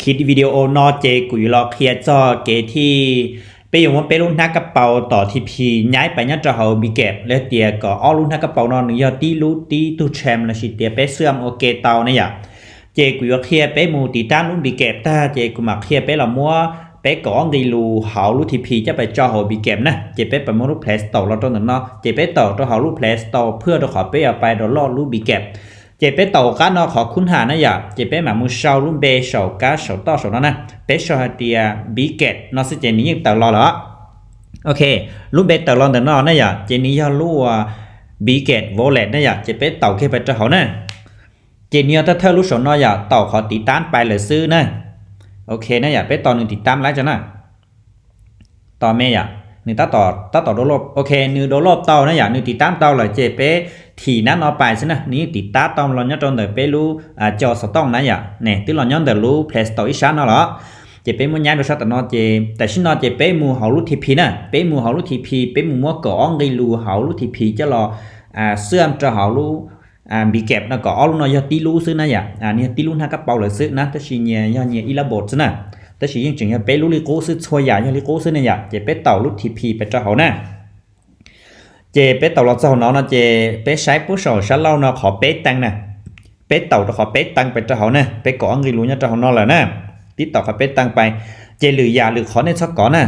คิดวิดีโอนอเจกุยรอเคลียจอเกที่ไปอยู่ว่าไปรุ่นนักกระเป๋าต่อทีพีย้ายไปยัดจะเขาบีเก็บและเตียก็อ้อรุ่นนักกระเป๋านอนยอตีรู้ตีตู้แชมและชิเตียไปเสื่อมโอเคเตาเนี่ยเจกุยเคลียไปมูตีตั้งรุ่นบีเก็บถ้าเจกุมาเคลียไปละมัวไปก่อนดีรูเขารู้ทีพีจะไปจอเขาบีเก็บนะเจไปประมวลรูปเพลสต่อเราต้องนั่นเนาะเจไปต่อตัวเขารูปเพลสต่อเพื่อตัวขอไปเอาไปตัวรอดรูปบีเก็บเจไปต่อกันเนาะขอคุณหานะอย่าเจไปหมามือเชารุ่นเบเชาก้าเชาต่อเชานั่นนะเปเชาเตียบีเก็ตเนาะสิเจนี้ยังต่อรอเหรอโอเครุ่นเบต่อรอแต่เนาะนะอย่าเจนี้ยอรู้ว่าบีเก็ตวอลเล็ตนะอย่าเจไปต่อแค่ไปเจ้าเขานะเจนี้ถ้าเธอรู้สนเนาะอย่าต่อขอติดตั้งไปเลยซื้อนะโอเคนะอย่าไปต่อหนึ่งติดตั้งแล้วจ้ะนะต่อเมย์อย่าหนึ่งต่อโดลบโอเคหนึ่งโดลบต่อนะอย่าหนึ่งติดตั้งต่อเลยเจไปทีนั้นเอาไปสินะนี่ติดตั้งต่อเราเนี่ยตอนเดี๋ยวไปรู้จอสต้องนะอย่าเนี่ยที่เราเนี่ยเดี๋ยวรู้เพลสต่ออีชั้นเนาะเหรอเจไปมุ่งย้ายโดยชัดแต่นอเจแต่ชินอเจไปมูเขารู้ทีพีนะไปมูเขารู้ทีพีไปมูมัวก่อนได้รู้เขารู้ทีพีจะรอเสื่อมจะเขารู้บีเก็บนะก่อนรู้นอยตีรู้ซื้อนะอย่าเนี่ยตีรู้หน้ากระเป๋าเลยซื้อนะแต่ชิเนี่ยยอเนี่ยอีระบบซะนะแต่ชิยังจึงไปรู้ลิโก้ซื้อช่วยอย่างลิโก้ซื้อนะอย่าเจไปต่อรู้ทีพีไปจะเขานะเจไปต่อเราจะเขาเนาะเจไปใช้ผู้สอนชั้นเราเนาะขอเป๊ะตังนะเป๊ะต่อขอเป๊ะตังไปจะเขานะไปก่อนได้รู้เนี่ยจะเขาเนาะแหละนะติดต่อเขาเป๊ะตังไปเจหรืออย่าหรือขอในช็อกก่อนนะ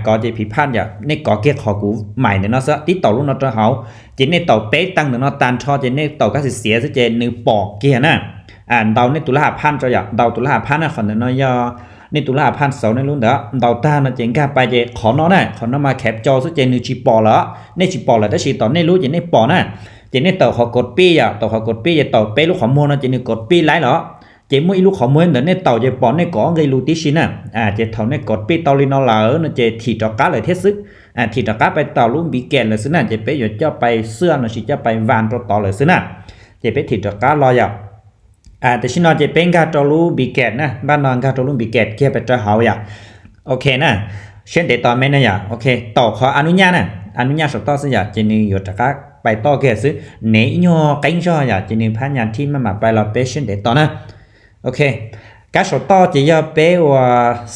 ก่อนเจผิดพลาดอย่าในก่อเกียร์ขอกูใหม่เนี่ยเนาะซะติดต่อรุ่นเนาะจะเขาเจในต่อเป๊ะตังเนาะตันชอเจในต่อก็เสียซะเจนึงปอกเกียร์นะเดาในตุลาพันจะอยากเดาตุลาพันนะขอเนาะย่อในตุลาพันเสาในรุ่นเด้อเดาตาเนาะเจงกล้าไปเจขอเนาะนะขอเนาะมาแคปจอซะเจนึงจีปอแล้วในจีปอแล้วแต่ชีต่อในรู้เจในปอนะเจในต่อขอกดปี้อ่ะต่อขอกดปี้จะต่อเป๊ะลูกขอมูลนะเจนึงกดปี้ไล่เหรอเจมุ่ยลูกขอมือเดี๋ยวในเต่าเจปอนในก่อไงลูติชินะเจเท่าในกดปีตอลินอลาเจถีดอกาเลยเทซึถีดอกาไปต่อลุ่มบีแกนเลยซึนะเจไปอยู่เจ้าไปเสื้อนะชิจะไปวานต่อเลยซึนะเจไปถีดอกาลอยแต่ชินอเจเป็นการต่อลุ่มบีแกนนะบ้านนอนการต่อลุ่มบีแกนเกี่ยไปเจ้าเฮาอย่าโอเคนะเช่นเดตอนแม่นะอย่าโอเคต่อขออนุญาตนะอนุญาตสต่อซึอย่าเจนี่อยู่ตะกาไปต่อเกี่ยซึเนยโยกันชออย่าเจนี่พันยันที่มาไปเราไปเช่นเดตอนนะโอเคการสต่อจะยาเปว่า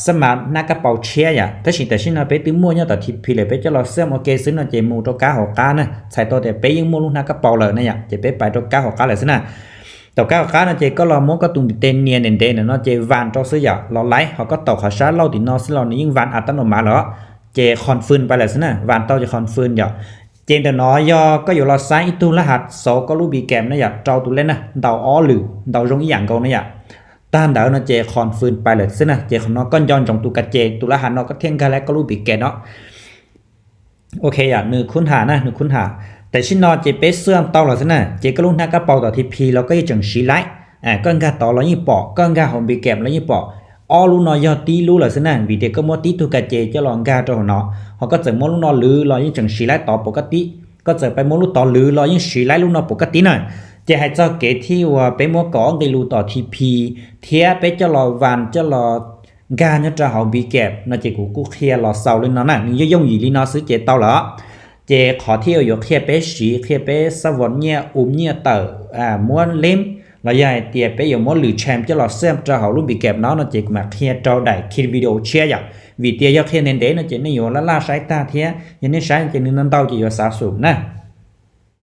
สมัครนักกระเป๋าเชียร์แต่สิ่งเราไปตื้อมั่วเนี่ยแต่ที่พี่เลยไปจะเราเสื่อมโอเคซึ่งเราจะมูตัวก้าหกก้านะใส่ตัวแต่ไปยังมั่วลูกนักกระเป๋าเลยนะจะไปตัวก้าหกก้าเลยสินะตัวก้าหกก้านะเจก็เรามั่วก็ตุ้มเต้นเนียนเด่นเนาะเจวันตัวซื้ออย่างเราไล่เขาก็ต่อขาชาร์เราติดนอซึ่งเรานี่ยิ่งวันอัตโนมัติแล้วเจคอนฟืนไปเลยสินะวันตัวจะคอนฟืนอย่างเจนแต่น้อยย่อก็อยู่เราใช้ตัวรหัสโซก็รู้บีแกมนะอย่างเจ้าตัวเล่นนะเดาอ้อหรือเดารงอีอย่างเก่านะอย่างตามเดาเนาะเจคอนฟืนไปเลยซึ่งนะเจของน้องก้อนย้อนจงตุกเจตุละหันเนาะก็เที่ยงกันแล้วก็รู้บีแกเนาะโอเคอย่างหนึ่งคุณหานะหนึ่งคุณหาแต่ชินนอเจเปเสื่อมต่อหรอซึ่งนะเจก็รู้หน้ากระเป๋าต่อทีพีเราก็ยังจังชีไลก้อนกาต่อเรายิ่งปอกก้อนกาของบีแกมเรายิ่งปอกอ้อรู้นอยอตีรู้หรอซึ่งนะวีเด็กก็มัวตีตุกเจจะลองกาตัวเนาะเขาก็จะมัวรู้นอหรือเรายิ่งจังชีไลต่อปกติก็จะไปมัวรู้ต่อหรือเรายิ่งชีไลรู้นอปกติหน่อยจะให้เจ้าเกที่ว่าไปมัวก่อไงรู้ต่อทีพีเทียไปจะรอวันจะรอกาเนี่ยจะเอาบีแก็บน่าจะกูเคลียร์รอเสาเลยเนาะนี่ย่งอยู่ลีนอซื้อเจเตาเหรอเจขอเที่ยวอยู่เคลียร์ไปสีเคลียร์ไปสวรรค์เนี่ยเนี่ยเตอม้วนเล่มแล้วยายเตียไปอยู่ม้วนหรือแชมป์จะรอเสื่อมจะเอารูปบีแก็บเนาะน่าจะมาเคลียร์เจ้าได้คลิปวิดีโอเชียร์อย่างวิเตียยกเคลียร์เน้นเด่นน่าจะนี่อยู่ละล่าสายตาเทียยันนี่ใช้จะนึกนั่นเตาจะอยู่สะสมนะ